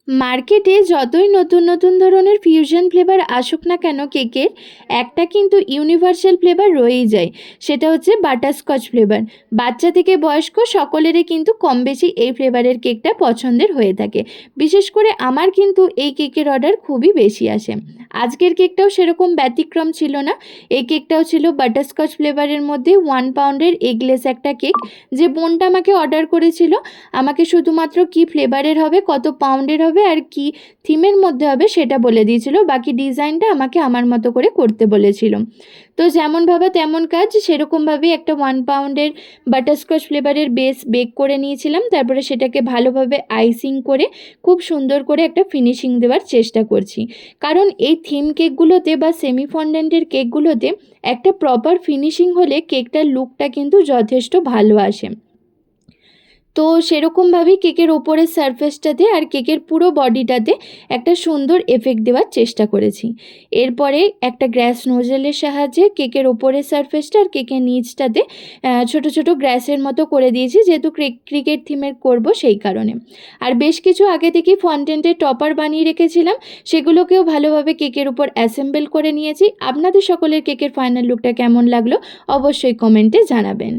মার্কেটে যতই নতুন নতুন ধরনের ফিউশন ফ্লেভার আসুক না কেন কেকের, একটা কিন্তু ইউনিভার্সাল ফ্লেভার রয়েই যায়। সেটা হচ্ছে বাটারস্কচ ফ্লেভার। বাচ্চা থেকে বয়স্ক সকলেরই কিন্তু কম বেশি এই ফ্লেভারের কেকটা পছন্দের হয়ে থাকে। বিশেষ করে আমার কিন্তু এই কেকের অর্ডার খুবই বেশি আসে। আজকের কেকটাও সেরকম ব্যতিক্রম ছিল না। এই কেকটাও ছিল বাটারস্কচ ফ্লেভারের মধ্যে 1 পাউন্ডের এগলেস একটা কেক। যে বোনটা আমাকে অর্ডার করেছিল, আমাকে শুধুমাত্র কি ফ্লেভারের হবে, কত পাউন্ডের হবে আর কি থিমের মধ্যে হবে সেটা বলে দিয়েছিল। বাকি ডিজাইনটা আমাকে আমার মতো করে করতে বলেছিল। তো যেমন ভাবা তেমন কাজ, সেরকমভাবেই একটা 1 পাউন্ডের বাটারস্কচ ফ্লেভারের বেস বেক করে নিয়েছিলাম। তারপরে সেটাকে ভালোভাবে আইসিং করে খুব সুন্দর করে একটা ফিনিশিং দেওয়ার চেষ্টা করছি। কারণ এই থিম কেকগুলোতে বা সেমি ফন্ডেন্টের কেকগুলোতে একটা প্রপার ফিনিশিং হলে কেকটার লুকটা কিন্তু যথেষ্ট ভালো আসে। তো সেরকমভাবেই কেকের ওপরের সারফেসটাতে আর কেকের পুরো বডিটাতে একটা সুন্দর এফেক্ট দেওয়ার চেষ্টা করেছি। এরপরে একটা গ্যাস নোজেলের সাহায্যে কেকের ওপরের সারফেসটা আর কেকের নিচটাতে ছোট ছোট গ্যাসের মতো করে দিয়েছি, যেহেতু ক্রিকেট থিমের করব সেই কারণে। আর বেশ কিছু আগে থেকেই ফন্ডেন্টের টপার বানিয়ে রেখেছিলাম, সেগুলোকেও ভালোভাবে কেকের উপর অ্যাসেম্বল করে নিয়েছি। আপনাদের সকলের কেকের ফাইনাল লুকটা কেমন লাগলো অবশ্যই কমেন্টে জানাবেন।